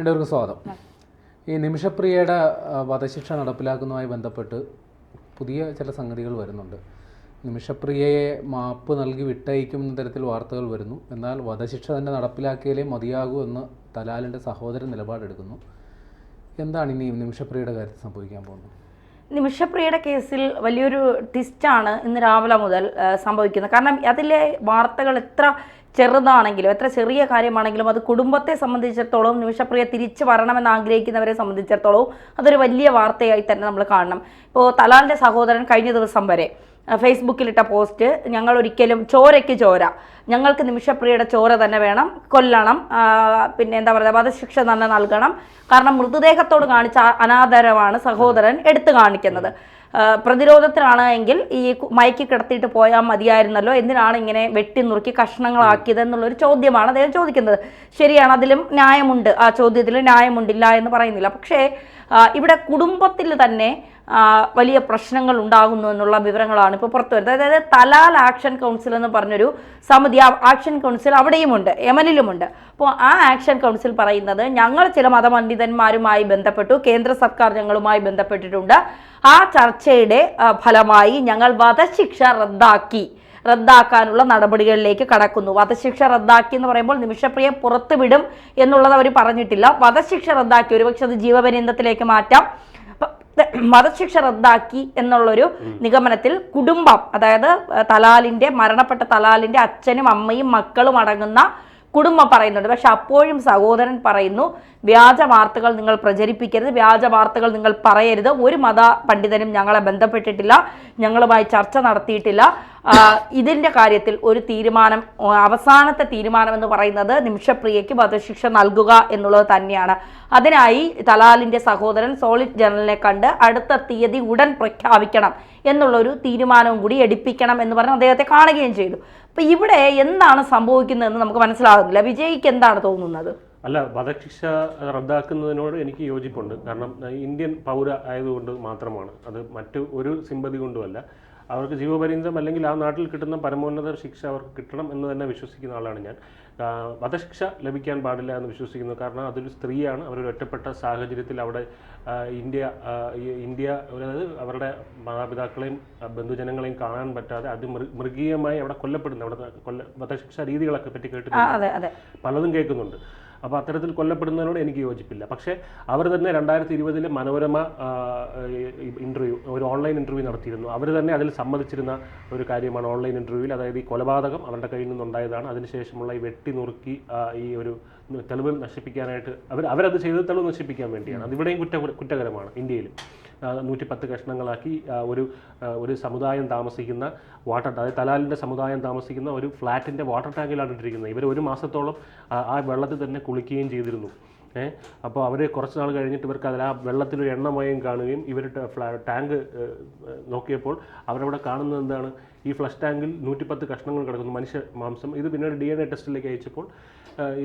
എല്ലാവർക്കും സ്വാഗതം. ഈ നിമിഷപ്രിയയുടെ വധശിക്ഷ നടപ്പിലാക്കുന്നതുമായി ബന്ധപ്പെട്ട് പുതിയ ചില സംഗതികൾ വരുന്നുണ്ട്. നിമിഷപ്രിയയെ മാപ്പ് നൽകി വിട്ടയക്കുമെന്ന തരത്തിൽ വാർത്തകൾ വരുന്നു. എന്നാൽ വധശിക്ഷ തന്നെ നടപ്പിലാക്കിയാലേ മതിയാകൂ എന്ന് തലാലിൻ്റെ സഹോദരൻ നിലപാടെടുക്കുന്നു. എന്താണ് ഇനി നിമിഷപ്രിയയുടെ കാര്യത്തിൽ സംഭവിക്കാൻ പോകുന്നത്? നിമിഷപ്രിയയുടെ കേസിൽ വലിയൊരു ട്വിസ്റ്റാണ് ഇന്ന് രാവിലെ മുതൽ സംഭവിക്കുന്നത്. കാരണം അതിലെ വാർത്തകൾ എത്ര ചെറുതാണെങ്കിലും എത്ര ചെറിയ കാര്യമാണെങ്കിലും അത് കുടുംബത്തെ സംബന്ധിച്ചിടത്തോളം, നിമിഷപ്രിയ തിരിച്ചു വരണമെന്ന് ആഗ്രഹിക്കുന്നവരെ സംബന്ധിച്ചിടത്തോളം അതൊരു വലിയ വാർത്തയായി തന്നെ നമ്മൾ കാണണം. ഇപ്പോൾ തലാലിൻ്റെ സഹോദരൻ കഴിഞ്ഞ ദിവസം വരെ ഫേസ്ബുക്കിലിട്ട പോസ്റ്റ്, ഞങ്ങൾ ഒരിക്കലും ചോരയ്ക്ക് ചോര, ഞങ്ങൾക്ക് നിമിഷപ്രിയയുടെ ചോര തന്നെ വേണം, കൊല്ലണം, പിന്നെ എന്താ പറയുക, വധശിക്ഷ തന്നെ നൽകണം. കാരണം മൃതദേഹത്തോട് കാണിച്ച അനാദരവാണ് സഹോദരൻ എടുത്തു കാണിക്കുന്നത്. പ്രതിരോധത്തിലാണ് എങ്കിൽ ഈ മയക്കി കിടത്തിയിട്ട് പോയാൽ മതിയായിരുന്നല്ലോ, എന്തിനാണ് ഇങ്ങനെ വെട്ടി നുറുക്കി കഷ്ണങ്ങളാക്കിയത് എന്നുള്ളൊരു ചോദ്യമാണ് അദ്ദേഹം ചോദിക്കുന്നത്. ശരിയാണ്, അതിലും ന്യായമുണ്ട്, ആ ചോദ്യത്തിൽ ന്യായമുണ്ടില്ല എന്ന് പറയുന്നില്ല. പക്ഷേ ഇവിടെ കുടുംബത്തിൽ തന്നെ വലിയ പ്രശ്നങ്ങൾ ഉണ്ടാകുന്നു എന്നുള്ള വിവരങ്ങളാണ് ഇപ്പോൾ പുറത്തു വരുന്നത്. അതായത് തലാൽ ആക്ഷൻ കൗൺസിൽ എന്ന് പറഞ്ഞൊരു സമിതി, ആക്ഷൻ കൗൺസിൽ അവിടെയുമുണ്ട്, യമനിലുമുണ്ട്. അപ്പോൾ ആ ആക്ഷൻ കൗൺസിൽ പറയുന്നത്, ഞങ്ങൾ ചില മതപണ്ഡിതന്മാരുമായി ബന്ധപ്പെട്ടു, കേന്ദ്ര സർക്കാർ ഞങ്ങളുമായി ബന്ധപ്പെട്ടിട്ടുണ്ട്. ആ ചർച്ചയുടെ ഫലമായി ഞങ്ങൾ വധശിക്ഷ റദ്ദാക്കാനുള്ള നടപടികളിലേക്ക് കടക്കുന്നു. വധശിക്ഷ റദ്ദാക്കി എന്ന് പറയുമ്പോൾ നിമിഷപ്രിയ പുറത്തുവിടും എന്നുള്ളത് അവർ പറഞ്ഞിട്ടില്ല. വധശിക്ഷ റദ്ദാക്കി, ഒരുപക്ഷെ അത് ജീവപര്യന്തത്തിലേക്ക് മാറ്റാം. വധശിക്ഷ റദ്ദാക്കി എന്നുള്ളൊരു നിഗമനത്തിൽ കുടുംബം, അതായത് മരണപ്പെട്ട തലാലിൻ്റെ അച്ഛനും അമ്മയും മക്കളും അടങ്ങുന്ന കുടുംബം പറയുന്നുണ്ട്. പക്ഷെ അപ്പോഴും സഹോദരൻ പറയുന്നു, വ്യാജ വാർത്തകൾ നിങ്ങൾ പ്രചരിപ്പിക്കരുത്, വ്യാജ വാർത്തകൾ നിങ്ങൾ പറയരുത്. ഒരു മത പണ്ഡിതനും ഞങ്ങളെ ബന്ധപ്പെട്ടിട്ടില്ല, ഞങ്ങളുമായി ചർച്ച നടത്തിയിട്ടില്ല. ഇതിൻ്റെ കാര്യത്തിൽ ഒരു തീരുമാനം, അവസാനത്തെ തീരുമാനം എന്ന് പറയുന്നത് നിമിഷപ്രിയയ്ക്ക് വധശിക്ഷ നൽകുക എന്നുള്ളത് തന്നെയാണ്. അതിനായി തലാലിൻ്റെ സഹോദരൻ സോളിസിറ്റർ ജനറലിനെ കണ്ട് അടുത്ത തീയതി ഉടൻ പ്രഖ്യാപിക്കണം എന്നുള്ളൊരു തീരുമാനവും കൂടി എടുപ്പിക്കണം എന്ന് പറഞ്ഞ് അദ്ദേഹത്തെ കാണുകയും ചെയ്തു. അപ്പോൾ ഇവിടെ എന്താണ് സംഭവിക്കുന്നതെന്ന് നമുക്ക് മനസ്സിലാകുന്നില്ല. വിജയ്ക്ക് എന്താണ് തോന്നുന്നത്? അല്ല, വധശിക്ഷ റദ്ദാക്കുന്നതിനോട് എനിക്ക് യോജിപ്പുണ്ട്. കാരണം ഇന്ത്യൻ പൗര ആയതുകൊണ്ട് മാത്രമാണ്, അത് മറ്റു ഒരു സിമ്പതി കൊണ്ടുമല്ല. അവർക്ക് ജീവപര്യന്തം അല്ലെങ്കിൽ ആ നാട്ടിൽ കിട്ടുന്ന പരമോന്നത ശിക്ഷ അവർക്ക് കിട്ടണം എന്ന് തന്നെ വിശ്വസിക്കുന്ന ആളാണ് ഞാൻ. വധശിക്ഷ ലഭിക്കാൻ പാടില്ല എന്ന് വിശ്വസിക്കുന്നു. കാരണം അതൊരു സ്ത്രീയാണ്, അവരൊരു ഒറ്റപ്പെട്ട സാഹചര്യത്തിൽ അവിടെ ഇന്ത്യ അതായത് അവരുടെ മാതാപിതാക്കളെയും ബന്ധുജനങ്ങളെയും കാണാൻ പറ്റാതെ മൃഗീയമായി അവിടെ കൊല്ലപ്പെടുന്നു. അവിടെ വധശിക്ഷ രീതികളൊക്കെ പറ്റി കേട്ടിട്ടുണ്ട്, പലതും കേൾക്കുന്നുണ്ട്. അപ്പോൾ അത്തരത്തിൽ കൊല്ലപ്പെടുന്നതിനോട് എനിക്ക് യോജിപ്പില്ല. പക്ഷേ അവർ തന്നെ 2020 മനോരമ ഒരു ഓൺലൈൻ ഇൻ്റർവ്യൂ നടത്തിയിരുന്നു. അവർ തന്നെ അതിൽ സമ്മതിച്ചിരുന്ന ഒരു കാര്യമാണ് ഓൺലൈൻ ഇൻ്റർവ്യൂവിൽ, അതായത് ഈ കൊലപാതകം അവരുടെ കയ്യിൽ നിന്നുണ്ടായതാണ്. അതിനുശേഷമുള്ള ഈ വെട്ടി നുറുക്കി ഈ ഒരു തെളിവ് നശിപ്പിക്കാനായിട്ട് അവരത് ചെയ്തത് തെളിവ് നശിപ്പിക്കാൻ വേണ്ടിയാണ്. അതിവിടെയും കുറ്റകരമാണ്. ഇന്ത്യയിലും 110 കഷ്ണങ്ങളാക്കി ഒരു സമുദായം താമസിക്കുന്ന അതായത് തലാലിൻ്റെ സമുദായം താമസിക്കുന്ന ഒരു ഫ്ലാറ്റിൻ്റെ വാട്ടർ ടാങ്കിലാണ് ഇട്ടിരിക്കുന്നത്. ഇവർ ഒരു മാസത്തോളം ആ വെള്ളത്തിൽ തന്നെ കുളിക്കുകയും ചെയ്തിരുന്നു. അപ്പോൾ അവർ കുറച്ച് നാൾ കഴിഞ്ഞിട്ട് ഇവർക്ക് അതിൽ ആ വെള്ളത്തിലൊരു എണ്ണമയം കാണുകയും ഇവർ ടാങ്ക് നോക്കിയപ്പോൾ അവരവിടെ കാണുന്നത് എന്താണ്, ഈ ഫ്ലഷ് ടാങ്കിൽ 110 കഷ്ണങ്ങൾ കിടക്കുന്നു, മനുഷ്യ മാംസം. ഇത് പിന്നീട് DNA ടെസ്റ്റിലേക്ക് അയച്ചപ്പോൾ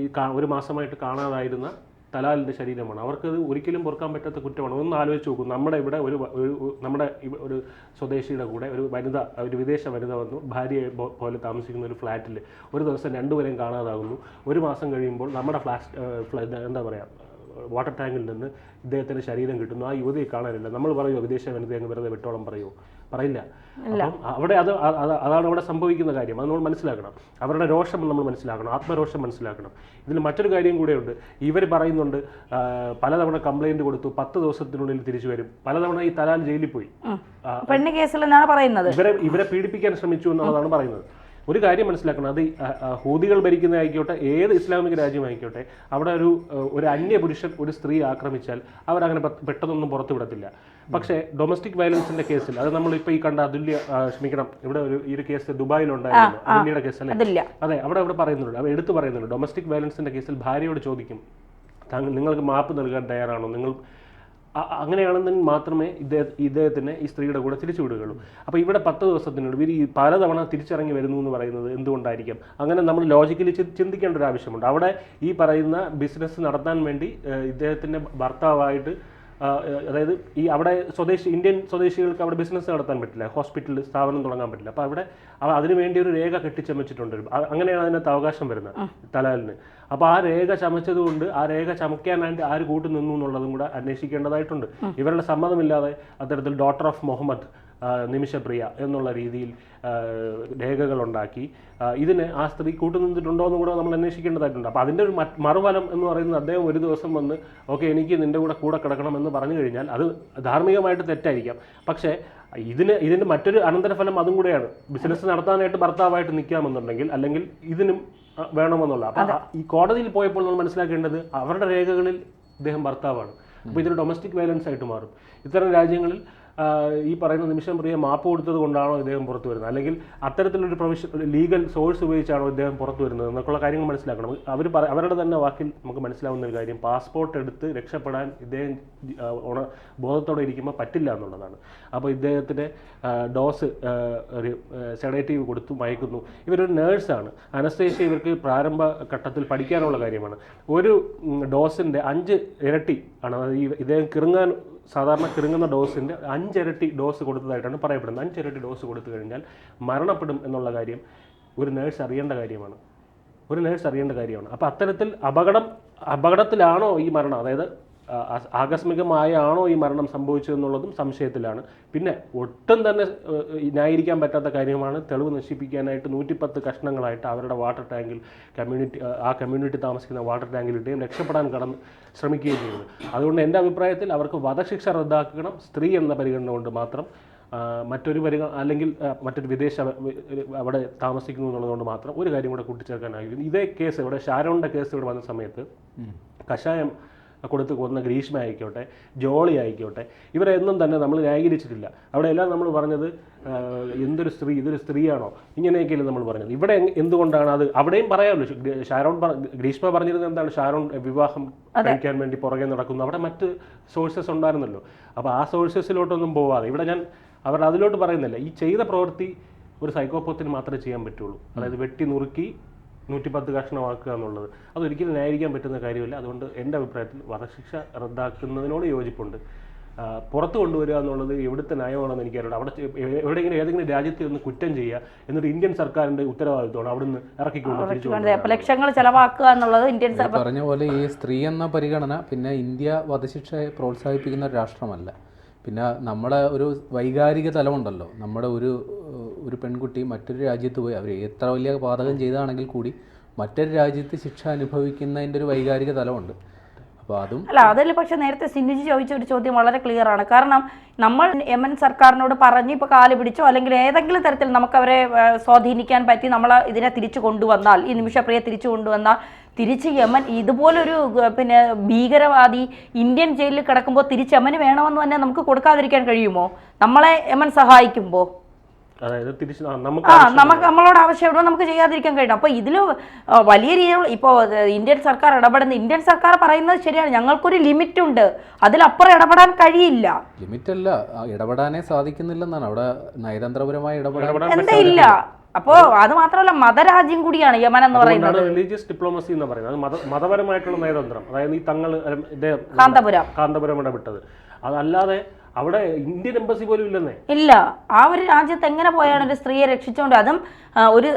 ഈ ഒരു മാസമായിട്ട് കാണാതായിരുന്ന തലാലിൻ്റെ ശരീരമാണ്. അവർക്കത് ഒരിക്കലും പൊറുക്കാൻ പറ്റാത്ത കുറ്റമാണ്. ഒന്ന് ആലോചിച്ച് നോക്കും, നമ്മുടെ ഇവിടെ ഒരു സ്വദേശിയുടെ കൂടെ ഒരു വിദേശ വനിത വന്നു, ഭാര്യയെ പോലെ താമസിക്കുന്ന ഒരു ഫ്ലാറ്റിൽ ഒരു ദിവസം 2 പേരെയും കാണാതാകുന്നു. ഒരു മാസം കഴിയുമ്പോൾ നമ്മുടെ എന്താ പറയുക, വാട്ടർ ടാങ്കിൽ നിന്ന് ഇദ്ദേഹത്തിൻ്റെ ശരീരം കിട്ടുന്നു. ആ യുവതിയെ കാണാനില്ല. നമ്മൾ പറയുമോ വിദേശ വനിത അങ്ങ് വെറുതെ വിട്ടോളം പറയുമോ? പറയില്ല. അപ്പം അവിടെ അതാണ് അവിടെ സംഭവിക്കുന്ന കാര്യം. അത് നമ്മൾ മനസ്സിലാക്കണം. അവരുടെ രോഷം നമ്മൾ മനസ്സിലാക്കണം, ആത്മരോഷം മനസ്സിലാക്കണം. ഇതിൽ മറ്റൊരു കാര്യം കൂടെയുണ്ട്. ഇവർ പറയുന്നുണ്ട് പലതവണ കംപ്ലൈൻറ്റ് കൊടുത്തു, 10 ദിവസത്തിനുള്ളിൽ തിരിച്ചു വരും. പലതവണ ഈ തലാൽ ജയിലിൽ പോയി. പെണ്ണ് കേസിൽ എന്നാണ് പറയുന്നത്. ഇവരെ പീഡിപ്പിക്കാൻ ശ്രമിച്ചു എന്നുള്ളതാണ് പറയുന്നത്. ഒരു കാര്യം മനസ്സിലാക്കണം, അത് ഹൂതികൾ ഭരിക്കുന്നതായിക്കോട്ടെ, ഏത് ഇസ്ലാമിക രാജ്യമായിക്കോട്ടെ, അവിടെ ഒരു അന്യപുരുഷൻ ഒരു സ്ത്രീ ആക്രമിച്ചാൽ അവരങ്ങനെ പെട്ടെന്നൊന്നും പുറത്തു വിടത്തില്ല. പക്ഷേ ഡൊമസ്റ്റിക് വയലൻസിന്റെ കേസിൽ, അത് നമ്മളിപ്പോൾ ഈ കണ്ട ഇവിടെ ഈ ഒരു കേസ് ദുബായിലുണ്ടായിരുന്നു, അതുല്യയുടെ കേസ് അല്ലേ? അതെ, അവിടെ പറയുന്നുണ്ട്, അവർ എടുത്തു പറയുന്നുണ്ട്, ഡൊമസ്റ്റിക് വയലൻസിന്റെ കേസിൽ ഭാര്യയോട് ചോദിക്കും, നിങ്ങൾക്ക് മാപ്പ് നൽകാൻ തയ്യാറാണോ, നിങ്ങൾ അങ്ങനെയാണെന്നെങ്കിൽ മാത്രമേ ഇദ്ദേഹത്തിന് ഈ സ്ത്രീയുടെ കൂടെ തിരിച്ചു വിടുകയുള്ളൂ. അപ്പോൾ ഇവിടെ 10 ദിവസത്തിനുള്ളിൽ ഇവർ ഈ പലതവണ തിരിച്ചിറങ്ങി വരുന്നു എന്ന് പറയുന്നത് എന്തുകൊണ്ടായിരിക്കാം? അങ്ങനെ നമ്മൾ ലോജിക്കലി ചിന്തിക്കേണ്ട ഒരു ആവശ്യമുണ്ട്. അവിടെ ഈ പറയുന്ന ബിസിനസ് നടത്താൻ വേണ്ടി ഇദ്ദേഹത്തിൻ്റെ ഭർത്താവായിട്ട് അതായത് ഈ അവിടെ ഇന്ത്യൻ സ്വദേശികൾക്ക് അവിടെ ബിസിനസ് നടത്താൻ പറ്റില്ല, ഹോസ്പിറ്റൽ സ്ഥാപനം തുടങ്ങാൻ പറ്റില്ല. അപ്പോൾ അവിടെ അതിനു വേണ്ടി ഒരു രേഖ കെട്ടിച്ചമച്ചിട്ടുണ്ട്. അങ്ങനെയാണ് അതിനകത്ത് അവകാശം വരുന്നത് തലാലിന്. അപ്പോൾ ആ രേഖ ചമച്ചത് കൊണ്ട് ആ രേഖ ചമയ്ക്കാനായിട്ട് ആര് കൂട്ടു നിന്നു എന്നുള്ളതും കൂടെ അന്വേഷിക്കേണ്ടതായിട്ടുണ്ട്. ഇവരുടെ സമ്മതമില്ലാതെ അത്തരത്തിൽ ഡോട്ടർ ഓഫ് മുഹമ്മദ് നിമിഷപ്രിയ എന്നുള്ള രീതിയിൽ രേഖകളുണ്ടാക്കി ഇതിന് ആ സ്ത്രീ കൂട്ടുനിന്നിട്ടുണ്ടോ എന്നും കൂടെ നമ്മൾ അന്വേഷിക്കേണ്ടതായിട്ടുണ്ട്. അപ്പോൾ അതിൻ്റെ ഒരു മറുഫലം എന്ന് പറയുന്നത് അദ്ദേഹം ഒരു ദിവസം വന്ന് ഓക്കെ എനിക്ക് നിൻ്റെ കൂടെ കിടക്കണം എന്ന് പറഞ്ഞു കഴിഞ്ഞാൽ അത് ധാർമ്മികമായിട്ട് തെറ്റായിരിക്കാം. പക്ഷേ ഇതിൻ്റെ മറ്റൊരു അനന്തരഫലം അതും കൂടെയാണ്. ബിസിനസ് നടത്താനായിട്ട് ഭർത്താവായിട്ട് നിൽക്കാമെന്നുണ്ടെങ്കിൽ അല്ലെങ്കിൽ ഇതിനും വേണമെന്നുള്ള. അപ്പം ഈ കോടതിയിൽ പോയപ്പോൾ നമ്മൾ മനസ്സിലാക്കേണ്ടത് അവരുടെ രേഖകളിൽ ഇദ്ദേഹം ഭർത്താവാണ്. അപ്പോൾ ഇതൊരു ഡൊമസ്റ്റിക് വയലൻസ് ആയിട്ട് മാറും. ഇത്തരം രാജ്യങ്ങളിൽ ഈ പറയുന്ന നിമിഷപ്രിയ മാപ്പ് കൊടുത്തത് കൊണ്ടാണോ ഇദ്ദേഹം പുറത്തു വരുന്നത്, അല്ലെങ്കിൽ അത്തരത്തിലൊരു ലീഗൽ സോഴ്സ് ഉപയോഗിച്ചാണോ ഇദ്ദേഹം പുറത്തു വരുന്നത് എന്നൊക്കെയുള്ള കാര്യങ്ങൾ മനസ്സിലാക്കണം. അവരുടെ തന്നെ വാക്കിൽ നമുക്ക് മനസ്സിലാവുന്ന ഒരു കാര്യം, പാസ്പോർട്ട് എടുത്ത് രക്ഷപ്പെടാൻ ഇദ്ദേഹം ബോധത്തോടെ ഇരിക്കുമ്പോൾ പറ്റില്ല എന്നുള്ളതാണ്. അപ്പോൾ ഇദ്ദേഹത്തിൻ്റെ ഡോസ് ഒരു സെഡേറ്റീവ് കൊടുത്തു മയക്കുന്നു. ഇവരൊരു നേഴ്സാണ്. അനസ്തേഷ്യ ഇവർക്ക് പ്രാരംഭ ഘട്ടത്തിൽ പഠിക്കാനുള്ള കാര്യമാണ്. ഒരു ഡോസിൻ്റെ 5 ഇരട്ടി ആണ്. ഇദ്ദേഹം സാധാരണ കിറുങ്ങുന്ന ഡോസിൻ്റെ 5 ഇരട്ടി ഡോസ് കൊടുത്തതായിട്ടാണ് പറയപ്പെടുന്നത്. 5 ഇരട്ടി ഡോസ് കൊടുത്തു കഴിഞ്ഞാൽ മരണപ്പെടും എന്നുള്ള കാര്യം ഒരു നേഴ്സ് അറിയേണ്ട കാര്യമാണ്. അപ്പോൾ അത്തരത്തിൽ അപകടത്തിലാണോ ഈ മരണം, അതായത് ആകസ്മികമായാണോ ഈ മരണം സംഭവിച്ചതെന്നുള്ളതും സംശയത്തിലാണ്. പിന്നെ ഒട്ടും തന്നെ ന്യായീകരിക്കാൻ പറ്റാത്ത കാര്യമാണ് തെളിവ് നശിപ്പിക്കാനായിട്ട് 110 കഷ്ണങ്ങളായിട്ട് അവരുടെ വാട്ടർ ടാങ്കിൽ കമ്മ്യൂണിറ്റി താമസിക്കുന്ന വാട്ടർ ടാങ്കിൽ ഇട്ടുകയും രക്ഷപ്പെടാൻ ശ്രമിക്കുകയും ചെയ്യുന്നത്. അതുകൊണ്ട് എൻ്റെ അഭിപ്രായത്തിൽ അവർക്ക് വധശിക്ഷ റദ്ദാക്കണം. സ്ത്രീ എന്ന പരിഗണന കൊണ്ട് മാത്രം അല്ലെങ്കിൽ മറ്റൊരു വിദേശ അവിടെ താമസിക്കുന്നു എന്നുള്ളതുകൊണ്ട് മാത്രം ഒരു കാര്യം കൂടെ കൂട്ടിച്ചേർക്കാനായിരിക്കും. ഇതേ കേസ് ഇവിടെ ഷാരോണിൻ്റെ കേസ് ഇവിടെ വന്ന സമയത്ത് കഷായം കൊടുത്ത് കൊന്ന ഗ്രീഷ്മ ആയിക്കോട്ടെ, ജോളി ആയിക്കോട്ടെ, ഇവരെന്നും തന്നെ നമ്മൾ ന്യായീകരിച്ചിട്ടില്ല. അവിടെയെല്ലാം നമ്മൾ പറഞ്ഞത് ഇതൊരു സ്ത്രീയാണോ ഇങ്ങനെയൊക്കെയല്ലേ നമ്മൾ പറഞ്ഞത്. ഇവിടെ എന്തുകൊണ്ടാണ് അത് അവിടെയും പറയാമല്ലോ. ഗ്രീഷ്മ പറഞ്ഞിരുന്നത് എന്താണ്, ഷാരോൺ വിവാഹം കഴിക്കാൻ വേണ്ടി പുറകെ നടക്കുന്നു. അവിടെ മറ്റ് സോഴ്സസ് ഉണ്ടായിരുന്നല്ലോ. അപ്പോൾ ആ സോഴ്സസിലോട്ടൊന്നും പോവാതെ ഇവിടെ അവർ അതിലോട്ട് പറയുന്നില്ല. ഈ ചെയ്ത പ്രവൃത്തി ഒരു സൈക്കോപാത്തിന് മാത്രമേ ചെയ്യാൻ പറ്റുള്ളൂ. അതായത് വെട്ടി നുറുക്കി 110 കഷ്ണമാക്കുക എന്നുള്ളത് അതൊരിക്കലും ന്യായീകരിക്കാൻ പറ്റുന്ന കാര്യമില്ല. അതുകൊണ്ട് എൻ്റെ അഭിപ്രായത്തിൽ വധശിക്ഷ റദ്ദാക്കുന്നതിനോട് യോജിപ്പുണ്ട്. പുറത്തു കൊണ്ടുവരിക എന്നുള്ളത് എവിടുത്തെ ന്യായമാണെന്ന് എനിക്കറിയാം. അവിടെ ഏതെങ്കിലും രാജ്യത്തെ ഒന്ന് കുറ്റം ചെയ്യുക എന്നിട്ട് ഇന്ത്യൻ സർക്കാരിൻ്റെ ഉത്തരവാദിത്വമാണ് അവിടുന്ന് ഇറക്കിക്കൊണ്ട് ലക്ഷങ്ങൾ ചെലവാക്കുക എന്നുള്ളത് ഇന്ത്യൻ സർക്കാർ പറഞ്ഞ പോലെ ഈ സ്ത്രീ എന്ന പരിഗണന പിന്നെ ഇന്ത്യ വധശിക്ഷയെ പ്രോത്സാഹിപ്പിക്കുന്ന ഒരു രാഷ്ട്രമല്ല. പിന്നെ നമ്മുടെ ഒരു വൈകാരിക തലമുണ്ടല്ലോ. നമ്മുടെ ഒരു പെൺകുട്ടി മറ്റൊരു രാജ്യത്ത് പോയി അവർ എത്ര വലിയ പാതകം ചെയ്താണെങ്കിൽ കൂടി മറ്റൊരു രാജ്യത്ത് ശിക്ഷ അനുഭവിക്കുന്നതിൻ്റെ ഒരു വൈകാരിക തലമുണ്ട്. അപ്പോൾ അതിൽ പക്ഷേ നേരത്തെ സിനുജി ചോദിച്ച ഒരു ചോദ്യം വളരെ ക്ലിയർ ആണ്. കാരണം നമ്മൾ യമൻ സർക്കാരിനോട് പറഞ്ഞ് ഇപ്പോൾ കാല് പിടിച്ചോ അല്ലെങ്കിൽ ഏതെങ്കിലും തരത്തിൽ നമുക്കവരെ സ്വാധീനിക്കാൻ പറ്റി നമ്മൾ ഇതിനെ തിരിച്ചു കൊണ്ടുവന്നാൽ, ഈ നിമിഷപ്രിയ തിരിച്ചു കൊണ്ടുവന്നാൽ തിരിച്ച് യമൻ ഇതുപോലൊരു ഭീകരവാദി ഇന്ത്യൻ ജയിലിൽ കിടക്കുമ്പോൾ തിരിച്ച് യമന് വേണമെന്ന് തന്നെ നമുക്ക് കൊടുക്കാതിരിക്കാൻ കഴിയുമോ? നമ്മളെ യമൻ സഹായിക്കുമ്പോൾ നമ്മളോട് ആവശ്യമുണ്ടോ നമുക്ക് ചെയ്യാതിരിക്കാൻ കഴിയണം. അപ്പോൾ ഇതിൽ വലിയ രീതിയിൽ ഇപ്പോൾ ഇന്ത്യൻ സർക്കാർ പറയുന്നത് ശരിയാണ്. ഞങ്ങൾക്കൊരു ലിമിറ്റ് ഉണ്ട്, അതിലപ്പുറം ഇടപെടാൻ കഴിയില്ല. ലിമിറ്റല്ല, ഇടപെടാനേ സാധിക്കുന്നില്ലെന്നാണ്. അവിടെ നയതന്ത്രപരമായി ഇടപെടാൻ എന്താ ഇല്ല. അപ്പോൾ അത് മാത്രമല്ല മതരാജ്യം കൂടിയാണ് യമൻ എന്ന് പറയുന്നത്. റിലീജിയസ് ഡിപ്ലോമസി എന്ന് പറയുന്നത് മതപരമായിട്ടുള്ള നയതന്ത്രം. അതായത് ഈ കാന്തപുരം ഇടപെട്ടത് അതല്ലാതെ അവിടെ ഇന്ത്യൻ എംബസി പോലും ഇല്ല. ആ ഒരു രാജ്യത്ത് എങ്ങനെ പോയാണ് ഒരു സ്ത്രീയെ രക്ഷിച്ചുകൊണ്ട്, അതും ഒരു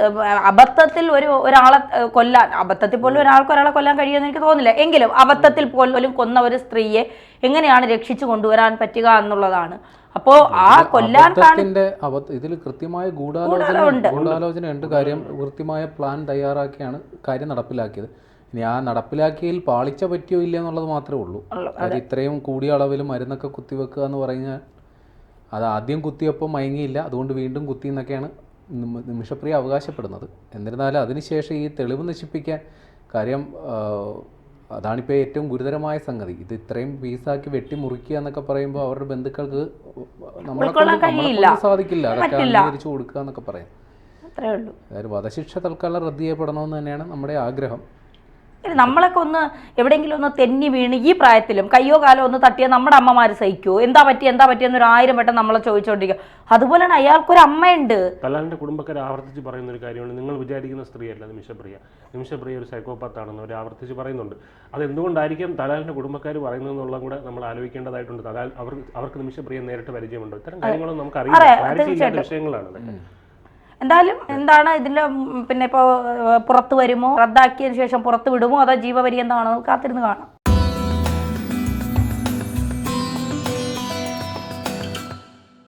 അബദ്ധത്തിൽ ഒരാളെ കൊല്ലാൻ, അബദ്ധത്തിൽ പോലും ഒരാളെ കൊല്ലാൻ കഴിയുമെന്ന് എനിക്ക് തോന്നുന്നില്ല. എങ്കിലും അബദ്ധത്തിൽ പോലും കൊന്ന ഒരു സ്ത്രീയെ എങ്ങനെയാണ് രക്ഷിച്ചു കൊണ്ടുവരാൻ പറ്റുക എന്നുള്ളതാണ്. അപ്പോ ആ കൊല്ലാൻ ഇതിൽ കൃത്യമായ ഗൂഢാലോചനയുണ്ട്. കാര്യം കൃത്യമായ പ്ലാൻ തയ്യാറാക്കിയാണ് കാര്യം നടപ്പിലാക്കിയത്. ഇനി ആ നടപ്പിലാക്കിയതിൽ പാളിച്ച പറ്റിയോ ഇല്ല എന്നുള്ളത് മാത്രമേ ഉള്ളൂ. കാര്യം ഇത്രയും കൂടിയ അളവിൽ മരുന്നൊക്കെ കുത്തിവെക്കുക എന്ന് പറഞ്ഞാൽ അത് ആദ്യം കുത്തിയപ്പോൾ മയങ്ങിയില്ല, അതുകൊണ്ട് വീണ്ടും കുത്തി എന്നൊക്കെയാണ് നിമിഷപ്രിയ അവകാശപ്പെടുന്നത്. എന്നിരുന്നാലും അതിനുശേഷം ഈ തെളിവ് നശിപ്പിക്കാൻ കാര്യം അതാണിപ്പോൾ ഏറ്റവും ഗുരുതരമായ സംഗതി. ഇത് ഇത്രയും പീസാക്കി വെട്ടി മുറിക്കുക എന്നൊക്കെ പറയുമ്പോൾ അവരുടെ ബന്ധുക്കൾക്ക് നമ്മളെ സാധിക്കില്ല, അതൊക്കെ അംഗീകരിച്ചു കൊടുക്കുക എന്നൊക്കെ പറയാം. അതായത് വധശിക്ഷ തൽക്കാലം റദ്ദ് ചെയ്യപ്പെടണമെന്ന് തന്നെയാണ് നമ്മുടെ ആഗ്രഹം. നമ്മളൊക്കെ ഒന്ന് എവിടെയെങ്കിലും ഒന്ന് തെന്നി വീണ് ഈ പ്രായത്തിലും കയ്യോ കാലോ ഒന്ന് തട്ടിയാൽ നമ്മുടെ അമ്മമാർ സഹിക്കുമോ? എന്താ പറ്റിയെന്ന് ഒരു 1000 വട്ടം നമ്മളെ ചോദിച്ചോണ്ടിരിക്കും. അതുപോലെയാണ് അയാൾക്കൊരു അമ്മയുണ്ട്. തലാലിന്റെ കുടുംബക്കാർ ആവർത്തിച്ച് പറയുന്ന ഒരു കാര്യമാണ്, നിങ്ങൾ വിചാരിക്കുന്ന സ്ത്രീയല്ല നിമിഷപ്രിയ. നിമിഷപ്രിയ ഒരു സൈക്കോപാത്താണെന്ന് അവർ ആവർത്തിച്ച് പറയുന്നുണ്ട്. അത് എന്തുകൊണ്ടായിരിക്കും തലാലിന്റെ കുടുംബക്കാർ പറയുന്നതെന്നുള്ളത് കൂടെ നമ്മൾ ആലോചിക്കേണ്ടതായിട്ടുണ്ട്. തലാൽ അവർക്ക് നിമിഷപ്രിയ നേരിട്ട് പരിചയമുണ്ടോ? ഇത്തരം കാര്യങ്ങളൊന്നും നമുക്ക് അറിയില്ല, വിഷയങ്ങളാണ് അതൊക്കെ. എന്തായാലും എന്താണ് ഇതിന്റെ പിന്നെ ഇപ്പോൾ പുറത്ത് വരുമോ, റദ്ദാക്കിയതിനു ശേഷം പുറത്ത് വിടുമോ, അതോ ജീവപര്യന്തമാണോ? കാത്തിരുന്ന് കാണാം.